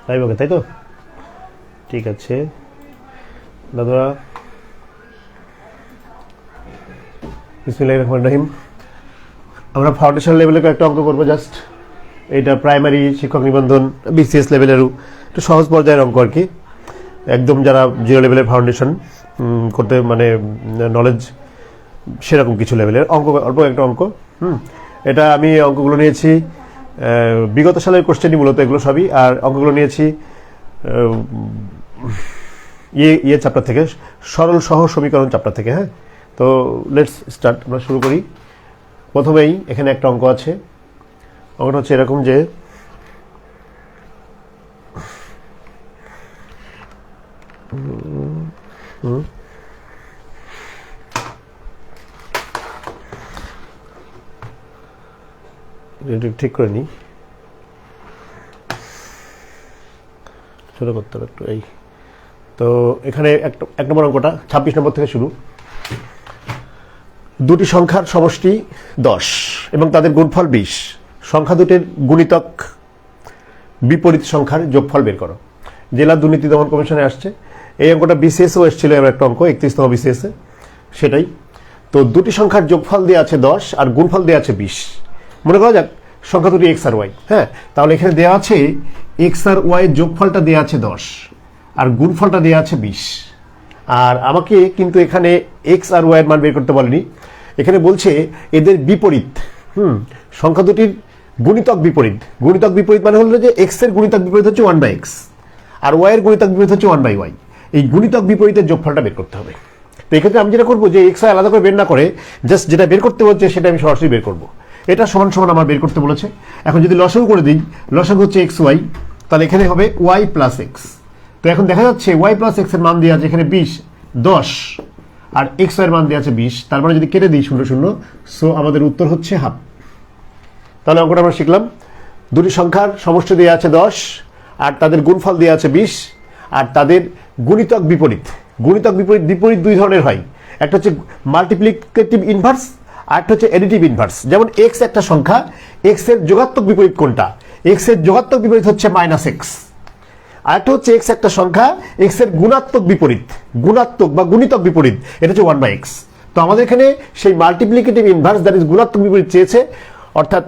Live ওকে, তাই তো? ঠিক আছে দাদা, বিসমিল্লাহির রহমানির রহিম। আমরা ফাউন্ডেশন লেভেলের একটা অঙ্ক করবো জাস্ট। এইটা প্রাইমারি শিক্ষক নিবন্ধন বিসিএস লেভেলেরও একটু সহজ পর্যায়ের অঙ্ক আর কি। একদম যারা জিরো লেভেলের ফাউন্ডেশন করতে মানে নলেজ সেরকম কিছু লেভেলের অঙ্ক, অল্প একটা অঙ্ক। এটা আমি অঙ্কগুলো নিয়েছি বিগত সালের কোশ্চেনই মূলত এগুলো সবই, আর অঙ্কগুলো নিয়েছি ইয়ে চ্যাপ্টার থেকে, সরল সহ সমীকরণ চ্যাপ্টার থেকে। হ্যাঁ, তো লেটস স্টার্ট, আমরা শুরু করি। প্রথমেই এখানে একটা অঙ্ক আছে। অঙ্কটা হচ্ছে এরকম যে ঠিক করে নিই, ছোটো করতে হবে একটু। এই তো এখানে এক নম্বর অঙ্কটা 26 নম্বর থেকে শুরু। দুটি সংখ্যার সমষ্টি 10 এবং তাদের গুণফল 20। সংখ্যা দুটির গুণিতক বিপরীত সংখ্যার যোগফল বের করো। জেলা দুর্নীতি দমন কমিশনে আসছে এই অঙ্কটা। বিসিএসও এসেছিল এবার একটা অঙ্ক 31তম বিসিএসে, সেটাই। তো দুটি সংখ্যার যোগফল দেওয়া আছে 10 আর গুণফল দেওয়া আছে 20। মনে করা যাক সংখ্যা দুটি এক্স আর ওয়াই। হ্যাঁ, তাহলে এখানে দেওয়া আছে এক্স আর ওয়াই যোগফলটা দেওয়া আছে 10 আর গুণফলটা দেওয়া আছে 20। আর আমাকে কিন্তু এখানে এক্স আর ওয়াই এর মান বের করতে বলেনি, এখানে বলছে এদের বিপরীত। সংখ্যা দুটির গুণিতক বিপরীত। গুণিতক বিপরীত মানে হলো যে এক্স এর গুণিতক বিপরীত হচ্ছে 1/x আর ওয়াই এর গুণিতক বিপরীত হচ্ছে 1/y। এই গুণিতক বিপরীতের যোগফলটা বের করতে হবে। তো এক্ষেত্রে আমি যেটা করবো যে এক্স ওয়াই আলাদা করে বের না করে জাস্ট যেটা বের করতে বলছে সেটা আমি সরাসরি বের করবো। এটা সমান সমান আমার বের করতে বলেছে। এখন যদি লসাগু করে দিই, লসাগু হচ্ছে এক্স ওয়াই, তাহলে এখানে হবে ওয়াই প্লাস এক্স। তো এখন দেখা যাচ্ছে ওয়াই প্লাস এক্স এর মান দেওয়া আছে এখানে 20, 10 আর এক্স ওয়াই এর মান দেওয়া আছে 20। তার মানে যদি কেটে দিই 0 0, সো আমাদের উত্তর হচ্ছে হাফ। তাহলে অঙ্কটা আমরা শিখলাম, দুটি সংখ্যার সমষ্টি দেওয়া আছে 10 আর তাদের গুণফল দেওয়া আছে 20 আর তাদের গুণিতক বিপরীত। গুণিতক বিপরীত বিপরীত দুই ধরনের হয়, একটা হচ্ছে মাল্টিপ্লিকেটিভ ইনভার্স আর একটা হচ্ছে এডিটিভ ইনভার্স। যেমন এক্স একটা সংখ্যা, এক্স এর যোগাত্মক বিপরীত কোনটা? এক্স এর যোগাত্মক বিপরীত হচ্ছে -x। আর একটা হচ্ছে এক্স একটা সংখ্যা, এক্স এর গুণাত্মক বিপরীত, গুণাত্মক বা গুণিতক বিপরীত এটা হচ্ছে 1/x। তো আমাদের এখানে সেই মাল্টিপ্লিকেটিভ ইনভার্স দ্যাট ইজ গুণাত্মক বিপরীত চেয়েছে, অর্থাৎ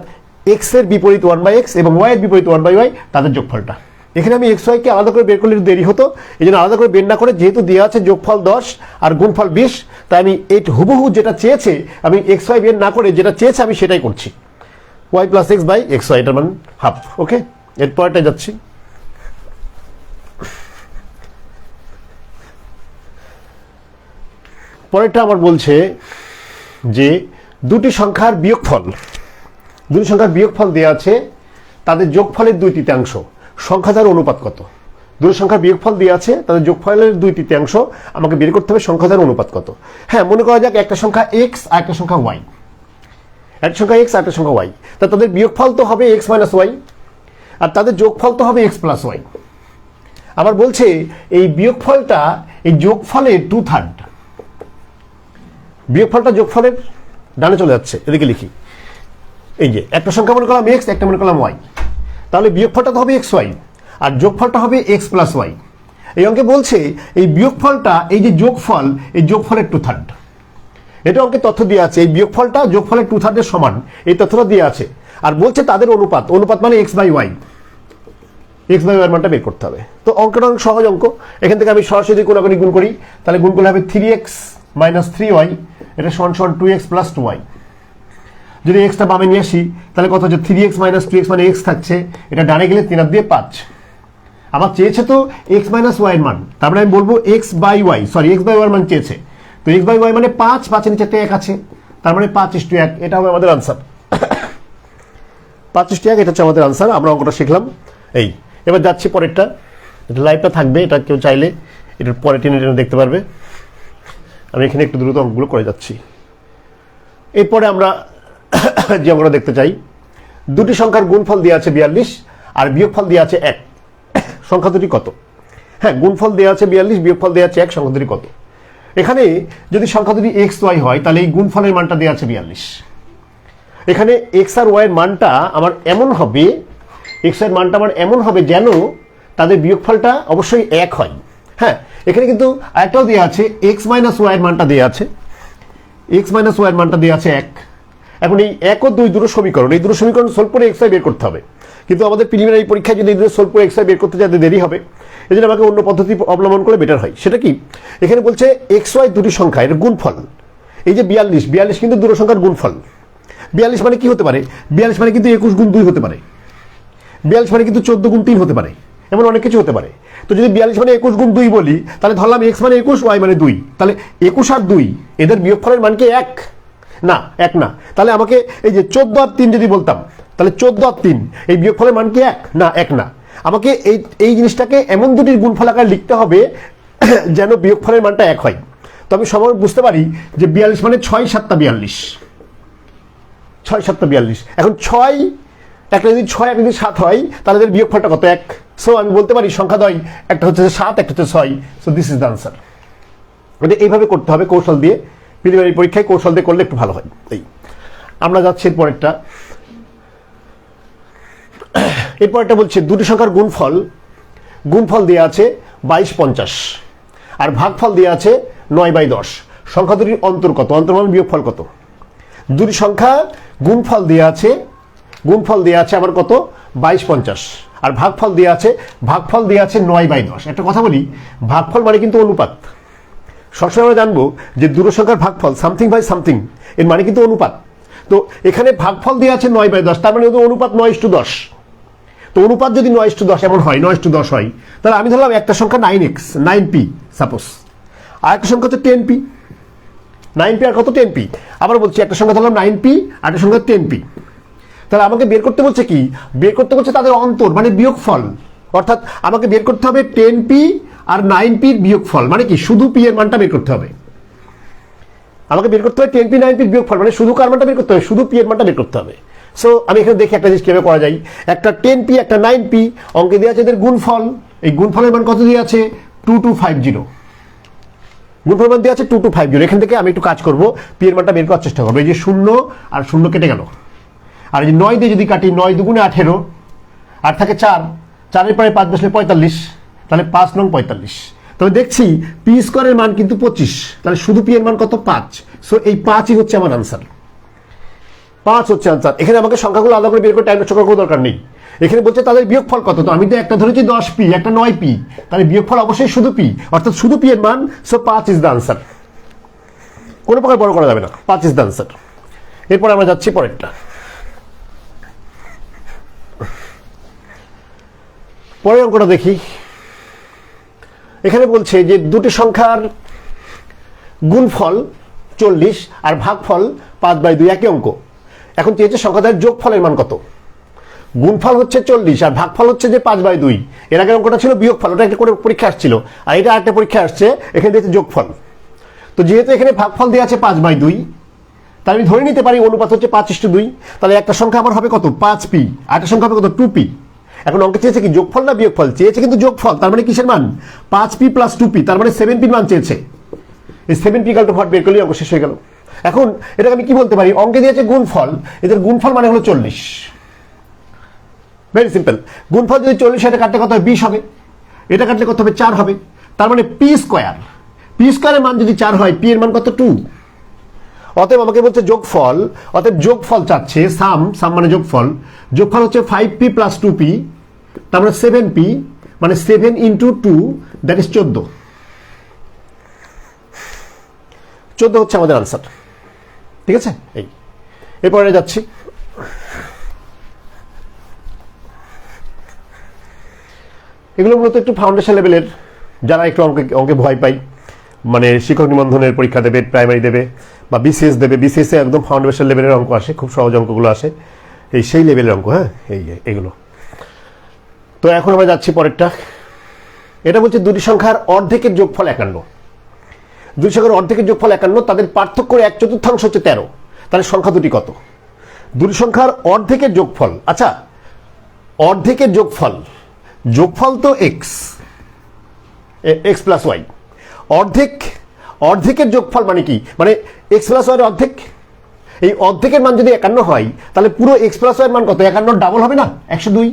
এক্স এর বিপরীত 1/x এবং ওয়াই এর বিপরীত 1/y, তাদের যোগফলটা। এখানে আমি এক্স ওয়াইকে আলাদা করে বের করলে দেরি হতো, এই জন্য আলাদা করে বের না করে যেহেতু দেওয়া আছে যোগফল 10 আর গুণফল 20, তাই আমি এই হুবহু যেটা চেয়েছে আমি এক্স ওয়াই বের না করে যেটা চেয়েছে আমি সেটাই করছি। Y plus X by X Y, এটার মান হাফ। ওকে, এরপরটাই যাচ্ছি। পরেরটা আমার বলছে যে দুটি সংখ্যার বিয়োগফল, দুটি সংখ্যার বিয়োগফল দেওয়া আছে, তাদের যোগফলের 2/3 সংখ্যা দ্বারা অনুপাত কত? দুটি সংখ্যার বিয়োগফল দেওয়া আছে, তাদের যোগফলের 2/3 আমাকে বের করতে হবে সংখ্যা দ্বারা অনুপাত কত। হ্যাঁ, মনে করা যাক একটা সংখ্যা এক্স আর একটা সংখ্যা ওয়াই, একটা সংখ্যা এক্স আর একটা সংখ্যা ওয়াই, তা তাদের বিয়োগফল তো হবে এক্স মাইনাস ওয়াই আর তাদের যোগফল তো হবে এক্স প্লাস ওয়াই। আবার বলছে এই বিয়োগফলটা এই যোগফলের 2/3, বিয়োগফলটা যোগফলের ডানে চলে যাচ্ছে, এদিকে লিখি। এই যে একটা সংখ্যা মনে করলাম এক্স, একটা মনে করলাম ওয়াই, তাহলে বিয়োগফলটা তো হবে এক্স ওয়াই আর যোগফলটা হবে এক্স প্লাস ওয়াই। এই অঙ্কে বলছে এই বিয়োগফলটা, এই যে যোগফল, এই যোগফলের 2/3, এটা অঙ্কে তথ্য দিয়ে আছে। এই বিয়োগফলটা যোগফলের 2/3 সমান, এই তথ্যটা দিয়ে আছে। আর বলছে তাদের অনুপাত, অনুপাত মানে X by Y, X by Y মানটা বের করতে হবে। তো অঙ্কটা অনেক সহজ অঙ্ক। এখান থেকে আমি সরাসরি কোনাকুনি গুণ করি, তাহলে গুণ করলে হবে 3x মাইনাস 3y, এটা সমান সমান 2x প্লাস 2y। যদি এক্সটা বামে নিয়ে আসি তাহলে কত হচ্ছে 3x মাইনাস 2x, মানে এক্স থাকছে, এটা ডানে গেলে 3 দিয়ে 5। আমার চেয়েছে তো এক্স মাইনাস ওয়াই এর মান, তারপরে আমি বলবো X by Y, sorry X by Y মান চেয়েছে। তো এক্স বাই ওয়াই মানে 5, 5 নিচে 1 আছে, তার মানে 5:1, এটা হবে আমাদের আনসার। 5:1, এটা হচ্ছে আমাদের আনসার। আমরা অঙ্কটা শিখলাম। এই এবার যাচ্ছি পরেরটা, এটা লাইভটা থাকবে, এটা কেউ চাইলে এটার পরে টেনে টেনে দেখতে পারবে। আমি এখানে একটু দ্রুত অঙ্কগুলো করে যাচ্ছি। এরপরে আমরা যে অঙ্কটা দেখতে চাই, দুটি সংখ্যার গুণফল দেওয়া আছে 42 আর বিয়োগফল দেওয়া আছে 1, সংখ্যা দুটি কত? হ্যাঁ, গুণফল দেওয়া আছে 42, বিয়োগফল দেওয়া আছে 1, সংখ্যা দুটি কত? এখানে যদি সংখ্যা দুটি এক্স ওয়াই হয় তাহলে এই গুণফলের মানটা দেওয়া আছে 42। এখানে এক্স আর ওয়াই এর মানটা আমার এমন হবে, এক্স এর মানটা আমার এমন হবে যেন তাদের বিয়োগফলটা অবশ্যই এক হয়। হ্যাঁ, এখানে কিন্তু একটাও দেওয়া আছে, এক্স মাইনাস ওয়াই এর মানটা দেওয়া আছে, এক্স মাইনাস ওয়াই এর মানটা দেওয়া আছে 1। এখন এই 1 ও 2 দুটো সমীকরণ, এই দুটো সমীকরণ সলভ করে এক্স ওয়াই বের করতে হবে, কিন্তু আমাদের প্রিলিমিনারি পরীক্ষায় যদি এই দুটো সলভ করে এক্স ওয়াই বের করতে যাতে দেরি হবে, এই জন্য আমাকে অন্য পদ্ধতি অবলম্বন করে বেটার হয়। সেটা কি, এখানে বলছে এক্স ওয়াই দুটি সংখ্যা, এর গুণফল, এই যে 42 কিন্তু দুটো সংখ্যার গুণফল। 42 মানে কি হতে পারে, 42 মানে কিন্তু 21 গুণ 2 হতে পারে, 42 মানে কিন্তু 14 গুণ 3 হতে পারে, এমন অনেক কিছু হতে পারে। তো যদি 42 মানে 21 গুণ 2 বলি, তাহলে ধরলাম এক্স মানে 21, ওয়াই মানে 2, তাহলে 21 আর 2 এদের বিয়োগফলের মান কি 1? না, 1 না। তাহলে আমাকে এই যে 14 আর 3 যদি বলতাম, তাহলে 14 আর 3 এই বিয়োগফলের মান কি 1? না, 1 না। আমাকে এই জিনিসটাকে এমন দুটির গুণফল আকারে লিখতে হবে যেন বিয়োগফলের মানটা 1 হয়। তো আমি সবাই বুঝতে পারি যে 42 মানে 6 7 42, 6 7 42। এখন 6 একটা যদি 6 একটা যদি 7 হয়, তাহলে এদের বিয়োগফলটা কত? 1। সো আমি বলতে পারি সংখ্যা দ্বয়, একটা হচ্ছে 7, একটা হচ্ছে 6। So this is the answer. এটা এইভাবে করতে হবে কৌশল দিয়ে, প্রিলিমিনারি পরীক্ষায় কৌশল দিয়ে করলে একটু ভালো হয়। এই আমরা যাচ্ছি এরপরেরটা। এরপরটা বলছে দুটি সংখ্যার গুণফল দেওয়া আছে 2250 আর ভাগফল দেওয়া আছে 9/10। সংখ্যা দুটির অন্তর কত? অন্তর মানে বিয়োগফল কত? দুটি সংখ্যা গুণফল দেওয়া আছে আবার কত? 2250 আর ভাগফল দেওয়া আছে 9/10। একটা কথা বলি, ভাগফল মানে কিন্তু অনুপাত। সবসময় আমরা জানবো যে দুটো সংখ্যার ভাগফল সামথিং বাই সামথিং, এর মানে কিন্তু অনুপাত। তো এখানে ভাগফল দেওয়া আছে 9/10, তার মানে অনুপাত 9:10। তো অনুপাত যদি 9:10 এমন হয়, 9:10 হয়, তাহলে আমি ধরলাম একটা সংখ্যা 9x 9p সাপোজ, আর একটা সংখ্যা হচ্ছে 10p, 9p আর কত 10p। আবার বলছি একটা সংখ্যা ধরলাম 9p আর একটা সংখ্যা 10p। তাহলে আমাকে বের করতে বলছে কি? বের করতে বলছে তাদের অন্তর মানে বিয়োগফল। অর্থাৎ আমাকে বের করতে হবে 10p আর 9p এর বিয়োগফল, মানে কি শুধু p এর মানটা বের করতে হবে। আমাকে বের করতে হবে 10p 9p এর বিয়োগফল, মানে শুধু কার মানটা বের করতে হবে? শুধু p এর মানটা বের করতে হবে। সো আমি এখানে দেখি একটা জিনিস কিভাবে করা যায়। একটা 10p একটা 9p অঙ্কে দেওয়া আছে এদের গুণফল, এই গুণফলের মান কত দেওয়া আছে? 2250। গুণফল মান দেওয়া আছে 2250। এখান থেকে আমি একটু কাজ করবো, p এর মানটা বের করার চেষ্টা করবো। এই যে 0 আর 0 কেটে গেল, আর এই যে 9 দিয়ে যদি কাটি, 9 2 গুণে 18 আর থাকে 4, 4-এর পরে 5 বসলে 45, তাহলে 5 নং 45। তবে দেখছি পি স্কোয়ারের মান কিন্তু 25, তাহলে শুধু পি এর মান কত? 5। সো এই 5ই হচ্ছে আমার আনসার, 5 হচ্ছে আনসার। এখানে আমাকে সংখ্যাগুলো আলাদা করে বের করে টাইম নষ্ট করার কোনো দরকার নেই। এখানে বলছে তাদের বিয়োগফল কত, তো আমি তো একটা ধরেছি 10p একটা 9p, তাহলে বিয়োগফল অবশ্যই শুধু p, অর্থাৎ শুধু p এর মান। সো 5 ইজ দ্য আনসার, কোনো প্রকার বড় করা যাবে না, 5 ইজ দ্য আনসার। এরপর আমরা যাচ্ছি পরেরটা। পরের অঙ্কটা দেখি। এখানে বলছে যে দুটি সংখ্যার গুণফল 40 আর ভাগফল 5/2, একই অঙ্ক। এখন চেয়েছে সংখ্যাদের যোগফলের মান কত। গুণফল হচ্ছে 40 আর ভাগফল হচ্ছে যে 5/2। এর আগের অঙ্কটা ছিল বিয়োগফল, ওটা একটা করে পরীক্ষা আসছিল, আর এটা একটা পরীক্ষা আসছে, এখানে দিয়েছে যোগফল। তো যেহেতু এখানে ভাগফল দেওয়া আছে 5/2, তাহলে আমি ধরে নিতে পারি অনুপাত হচ্ছে 5:2। তাহলে একটা সংখ্যা আমার হবে কত? 5p, আর একটা সংখ্যা হবে কত? 2p। এখন অঙ্কে চেয়েছে কি যোগফল না বিয়োগফল? চেয়েছে কিন্তু যোগফল, তার মানে কিসের মান? 5p + 2p, তার মানে 7p মান চেয়েছে। এই 7p = what বের করলে অঙ্ক শেষ হয়ে গেল। এখন এটাকে আমি কি বলতে পারি? অঙ্কে দিয়েছে গুণফল, এদের গুণফল মানে হলো 40। Very simple. গুণফল যদি 40, এটা কাটলে কত হবে? 20 হবে। এটা কাটলে কত হবে? 4 হবে। তার মানে p স্কয়ার, p স্কয়ারের মান যদি 4 হয়, p এর মান কত? 2। অতএব আমাকে বলছে যোগফল, অতএব যোগফল চাচ্ছে, সাম মানে যোগফল হচ্ছে 5p + 2p, তার মানে 7p, মানে 7 × 2 দ্যাট ইজ 14। 14 হচ্ছে আমাদের আনসার। ঠিক আছে, এই এরপরে যাচ্ছি। এগুলো মূলত একটু ফাউন্ডেশন লেভেলের, যারা একটু অঙ্কে ভয় পাই, মানে শিক্ষক নিবন্ধনের পরীক্ষা দেবে, প্রাইমারি দেবে বা বিসিএস দেবে, বিসিএসে একদম ফাউন্ডেশন লেভেলের অঙ্ক আসে, খুব সহজ অঙ্কগুলো আসে, এই সেই লেভেলের অঙ্ক। হ্যাঁ, এইগুলো। তো এখন আমরা যাচ্ছি পরেরটা। এটা বলছে দুটি সংখ্যার অর্ধেকের যোগফল 51। দুটি সংখ্যার অর্ধেকের যোগফল 51, তাদের পার্থক্য 1/4 হচ্ছে 13। তাহলে সংখ্যা দুটি কত? দুটি সংখ্যার অর্ধেকের যোগফল, আচ্ছা অর্ধেকের যোগফল তো x + y। অর্ধেকের যোগফল মানে কি? মানে x + y এর অর্ধেক। এই অর্ধেকের মান যদি 51 হয়, তাহলে পুরো x + y এর মান কত? 51 ডাবল হবে না, 102।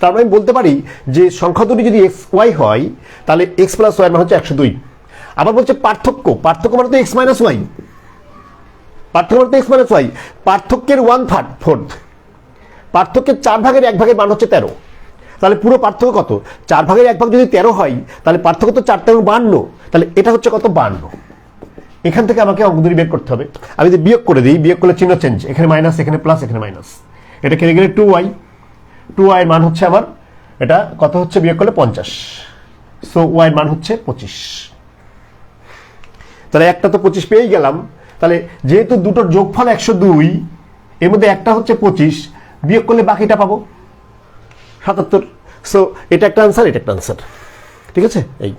তার মানে আমি বলতে পারি যে সংখ্যা দুটি যদি এক্স ওয়াই হয় তাহলে এক্স প্লাস ওয়াই মানে হচ্ছে 102। আবার বলছে পার্থক্য, পার্থক্য মানে তো এক্স মাইনাস ওয়াই, পার্থক্য মানে তো এক্স মাইনাস ওয়াই, পার্থক্যের 1/4, পার্থক্যের 4/1 মান হচ্ছে 13। তাহলে পুরো পার্থক্য কত? 4/1 যদি 13 হয় তাহলে পার্থক্য তো 4 × 52, তাহলে এটা হচ্ছে কত? 52। এখান থেকে আমাকে অঙ্ক দুটি বের করতে হবে। আমি যদি বিয়োগ করে দিই, বিয়োগ করলে চিহ্ন চেঞ্জ, এখানে মাইনাস, এখানে প্লাস, এখানে মাইনাস, এটা কেটে গেলে 2y, 2y এর মান হচ্ছে আমার এটা কত হচ্ছে বিয়োগ করলে 50, সো y এর মান হচ্ছে 25। তাহলে একটা তো 25 পেয়েই গেলাম। তাহলে যেহেতু দুটোর যোগফল 102, এর মধ্যে একটা হচ্ছে 25, বিয়োগ করলে বাকিটা পাবো 77। সো এটা একটা আনসার, এটা একটা আনসার, ঠিক আছে। এই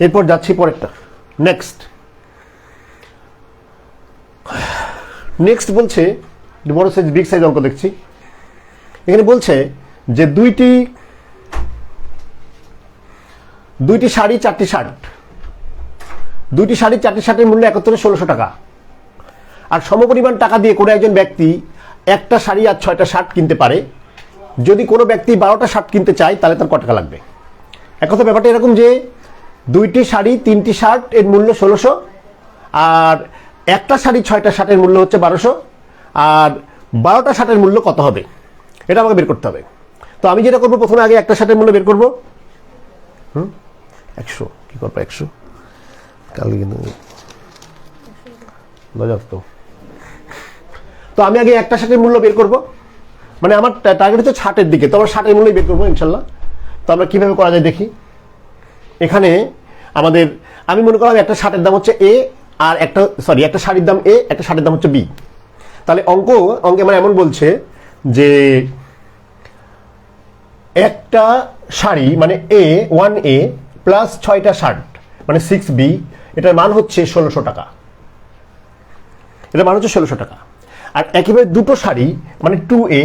এরপর যাচ্ছি পরেরটা, নেক্সট বলছে বড় সাইজ, বিগ সাইজ অঙ্ক দেখছি। এখানে বলছে যে দুইটি শাড়ি, 4টি শার্ট, দুইটি শাড়ি 4টি শার্টের মূল্য একত্রে 1600 টাকা। আর সমপরিমাণ টাকা দিয়ে কোনো একজন ব্যক্তি একটা শাড়ি আর 6টা শার্ট কিনতে পারে। যদি কোনো ব্যক্তি 12টা শার্ট কিনতে চায় তাহলে তার কত টাকা লাগবে? এক কথা ব্যাপারটা এরকম যে দুইটি শাড়ি 3টি শার্ট এর মূল্য 1600, আর একটা শাড়ি 6টা শার্টের মূল্য হচ্ছে 1200, আর 12টা শার্টের মূল্য কত হবে এটা আমাকে বের করতে হবে। তো আমি যেটা করবো, প্রথমে আগে একটা শার্টের মূল্য বের করবো। 100 কি করবো? 100 কালকে কিন্তু তো আমি আগে একটা শার্টের মূল্য বের করব, মানে আমার টার্গেট হচ্ছে 60-এর দিকে, তো আমার 60-এর মূল্যই বের করবো ইনশাল্লাহ। তো আমরা কিভাবে করা যায় দেখি। এখানে আমাদের আমি মনে করলাম একটা শার্টের দাম হচ্ছে এ, আর একটা শাড়ির দাম এ, একটা শার্টের দাম হচ্ছে বি। তাহলে অঙ্কে মানে এমন বলছে যে একটা শাড়ি মানে এ 1A প্লাস 6টা শার্ট মানে 6B, এটার মান হচ্ছে 1600 টাকা, এটার মান হচ্ছে 1600 টাকা। আর একেবারে দুটো শাড়ি মানে 2A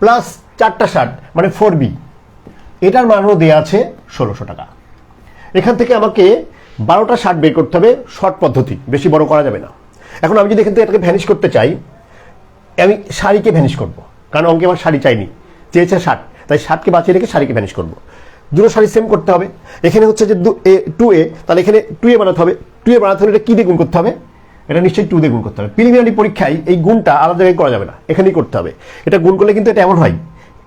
প্লাস 4টা শার্ট মানে 4B, এটার মানও দেওয়া আছে 1600 টাকা। এখান থেকে আমাকে 12টা শার্ট বের করতে হবে, শর্ট পদ্ধতি, বেশি বড় করা যাবে না। এখন আমি যদি এখান থেকে এটাকে ভ্যানিশ করতে চাই, আমি শাড়িকে ভ্যানিশ করব, কারণ অঙ্কে আমার শাড়ি চাইনি, চেয়েছে শার্ট, তাই শার্টকে বাঁচিয়ে রেখে শাড়িকে ভ্যানিশ করব। দুটো শাড়ি সেম করতে হবে। এখানে হচ্ছে যে 2A, তাহলে এখানে 2A বানাতে হবে। 2A বানাতে হলে এটা কি দিয়ে গুণ করতে হবে? এটা নিশ্চয়ই 2 দিয়ে গুণ করতে হবে। প্রিলিমিনারি পরীক্ষায় এই গুণটা আলাদা জায়গায় করা যাবে না, এখানেই করতে হবে। এটা গুণ করলে কিন্তু এটা এমন হয়,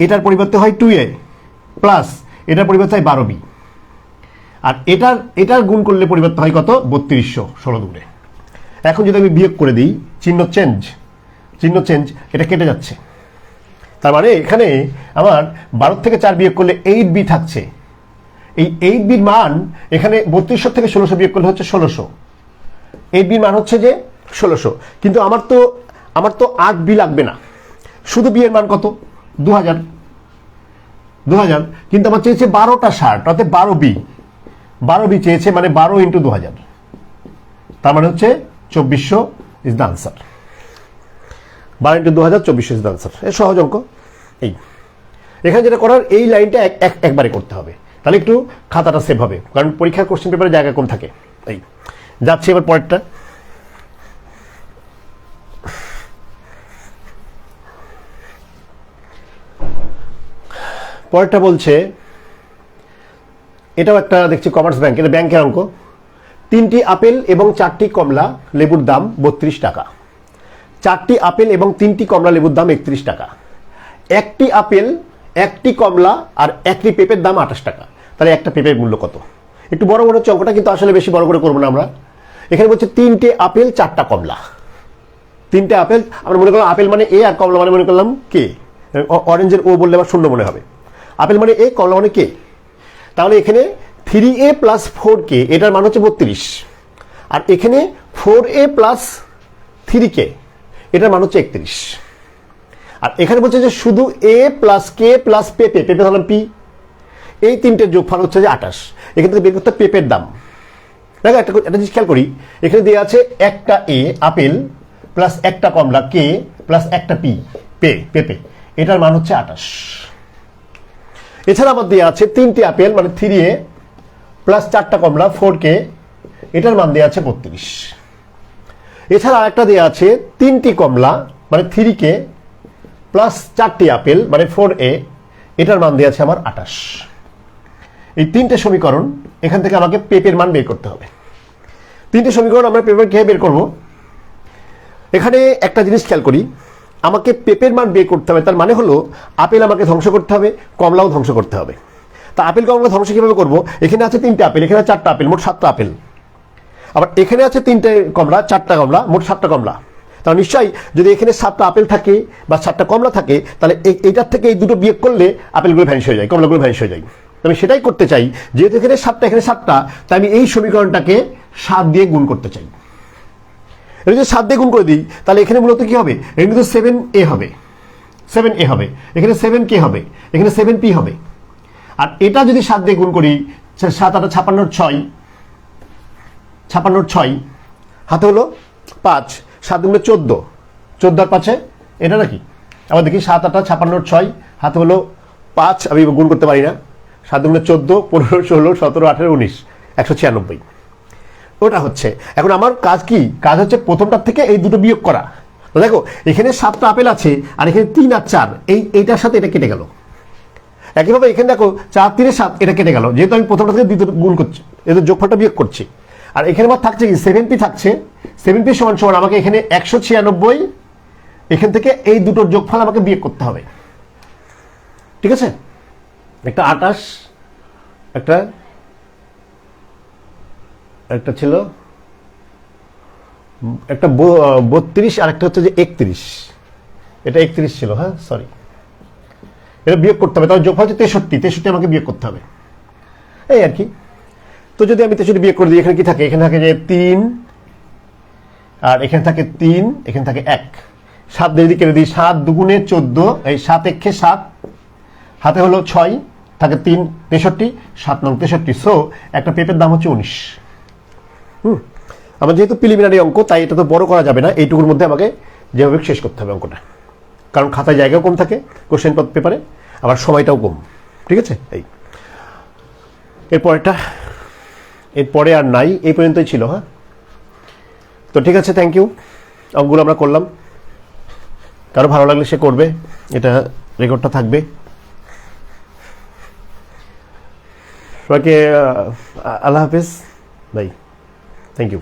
এটার পরিবর্তে হয় 2A প্লাস এটার পরিবর্তে হয় 12B, আর এটার গুণ করলে পরিবর্তে হয় কত? 3200, 16 দুগুণে। এখন যদি আমি বিয়োগ করে দিই, চিহ্ন চেঞ্জ, এটা কেটে যাচ্ছে। তার মানে এখানে আমার 12 থেকে 4 বিয়োগ করলে 8B থাকছে। এই 8Bর মান এখানে 3200 থেকে 1600 বিয়োগ করলে হচ্ছে 1600। 8Bর মান হচ্ছে যে 1600, কিন্তু আমার তো 8B লাগবে না, শুধু বি এর মান কত? 2000, কিন্তু আমার চেয়েছে 12টা শার্ট, অর্থাৎ 12B চেয়েছে, মানে 12 × 2000, তার মানে হচ্ছে 2400 is the answer. 12 × 2000, 2400 is the answer. এর সহজ অঙ্ক। এই এখানে যেটা করার, এই লাইনটা একবারে করতে হবে, তাহলে একটু খাতাটা সেভ হবে, কারণ পরীক্ষার কোশ্চেন পেপারে জায়গা কম থাকে। এই যাচ্ছি এবার পরেরটা। পরেরটা বলছে, এটাও একটা দেখছি কমার্স ব্যাংক, এটা ব্যাংকের অঙ্ক। 3টি আপেল এবং 4টি কমলা লেবুর দাম 32 টাকা। 4টি আপেল এবং 3টি কমলা লেবুর দাম 31 টাকা। একটি আপেল, একটি কমলা আর একটি পেঁপের দাম 28 টাকা। তাহলে একটা পেঁপের মূল্য কত? একটু বড় বড় হচ্ছে অঙ্কটা, কিন্তু আসলে বেশি বড় করে করবো না আমরা। এখানে বলছে 3টে আপেল 4টা কমলা। 3টে আপেল, আমরা মনে করলাম আপেল মানে এ, আর কমলা মানে মনে করলাম কে। অরেঞ্জের ও বললে আবার শূন্য মনে হবে। আপেল মানে এ, কমলা মানে কে। তাহলে এখানে 3A প্লাস 4K, এটার মান হচ্ছে 32, আর এখানে 4A প্লাস 3K, এটার মান হচ্ছে 31। আর এখানে বলছে যে শুধু A প্লাস K প্লাস পেঁপে ধরলাম P, এই তিনটের যোগফল হচ্ছে যে 28। এখান থেকে বের করতে পেঁপের দাম। দেখো একটা জিনিস খেয়াল করি, এখানে দেওয়া আছে একটা A আপেল প্লাস একটা কমলা K প্লাস একটা পেঁপে, এটার মান হচ্ছে 28। এছাড়া আবার দেওয়া আছে 3টে আপেল মানে 3A প্লাস 4টা কমলা 4K, এটার মান দেওয়া আছে 32। এছাড়া আরেকটা দেওয়া আছে 3টি কমলা মানে 3K প্লাস 4টি আপেল মানে 4a, এটার মান দিয়ে আছে আমার 28। এই 3টে সমীকরণ এখান থেকে আমাকে পেপের মান বের করতে হবে। 3টে সমীকরণ আমরা পেপের কিভাবে বের করব? এখানে একটা জিনিস খেয়াল করি, আমাকে পেপের মান বের করতে হবে, তার মানে হলো আপেল আমাকে ধ্বংস করতে হবে, কমলাও ধ্বংস করতে হবে। তা আপেল কমলা ধ্বংস কিভাবে করব? এখানে আছে 3টে আপেল, এখানে 4টা আপেল, মোট 7টা আপেল। আবার এখানে আছে 3টে কমলা, 4টা কমলা, মোট 7টা কমলা। তাহলে নিশ্চয়ই যদি এখানে 7টা আপেল থাকে বা 7টা কমলা থাকে, তাহলে এইটার থেকে এই দুটো বিয়োগ করলে আপেলগুলো ভ্যানিশ হয়ে যায়, কমলাগুলো ভ্যানিশ হয়ে যায়। আমি সেটাই করতে চাই, যেহেতু এখানে 7টা এখানে 7টা, তাই আমি এই সমীকরণটাকে 7 দিয়ে গুণ করতে চাই। এটা যদি 7 দিয়ে গুণ করে দিই, তাহলে এখানে মূলত কি হবে? এখানে কিন্তু 7a হবে, 7a হবে, এখানে 7k হবে, এখানে 7p হবে। আর এটা যদি 7 দিয়ে গুণ করি, 7 8 56 6, 56 হাতে হলো 5, 7 গুণে 14, 14 আর 5 এটা নাকি? আবার দেখি 7 8 56 6 হাতে হলো 5, আমি গুণ করতে পারি না। 7 গুণে 14, 15 16 17 18 19, 196 ওটা হচ্ছে। এখন আমার কাজ কি? কাজ হচ্ছে প্রথমটার থেকে এই দুটো বিয়োগ করা। তো দেখো এখানে 7টা আপেল আছে, আর এখানে 3 আর 4, এইটার সাথে এটা কেটে গেল। একইভাবে এখানে দেখো 4 3 7, এটা কেটে গেল, যেহেতু আমি প্রথমটা থেকে দ্বিতীয় গুণ করছি, এদের যোগফলটা বিয়োগ করছি। আর এখানে আমার থাকছে কি? 7p থাকছে। 7p সমান সমান আমাকে এখানে 196, এখান থেকে এই দুটোর যোগফল আমাকে বিয়োগ করতে হবে। ঠিক আছে? একটা 28, একটা ছিল একটা 32, আর একটা হচ্ছে যে 31, এটা 31 ছিল, হ্যাঁ সরি, এটা বিয়োগ করতে হবে। তাহলে যোগফল হচ্ছে 63 আমাকে বিয়োগ করতে হবে, এই আর কি। তো যদি আমি 63 বিয়োগ করে দিই, এখানে কি থাকে? এখানে থাকে যে 3, আর এখানে থাকে 3, এখানে থাকে 1, 7 দিয়ে যদি কেটে দিই, 7 দুগুণে 14, এই 7 একে 7, হাতে হলো 6, থাকে 3 63, 7 9 63। সো একটা পেঁপের দাম হচ্ছে 19। আমার যেহেতু প্রিলিমিনারি অঙ্ক, তাই এটা তো বড় করা যাবে না, এইটুকুর মধ্যে আমাকে যেভাবে শেষ করতে হবে অঙ্কটা, কারণ খাতায় জায়গাও কম থাকে কোশ্চেন পেপারে, আবার সময়টাও কম। ঠিক আছে? এরপরে আর নাই, এই পর্যন্তই ছিল। হ্যাঁ, তো ঠিক আছে, থ্যাংক ইউ। অঙ্কগুলো আমরা করলাম, কারো ভালো লাগলে সে করবে, এটা রেকর্ডটা থাকবে। সবাইকে আল্লাহ হাফেজ ভাই, থ্যাংক ইউ।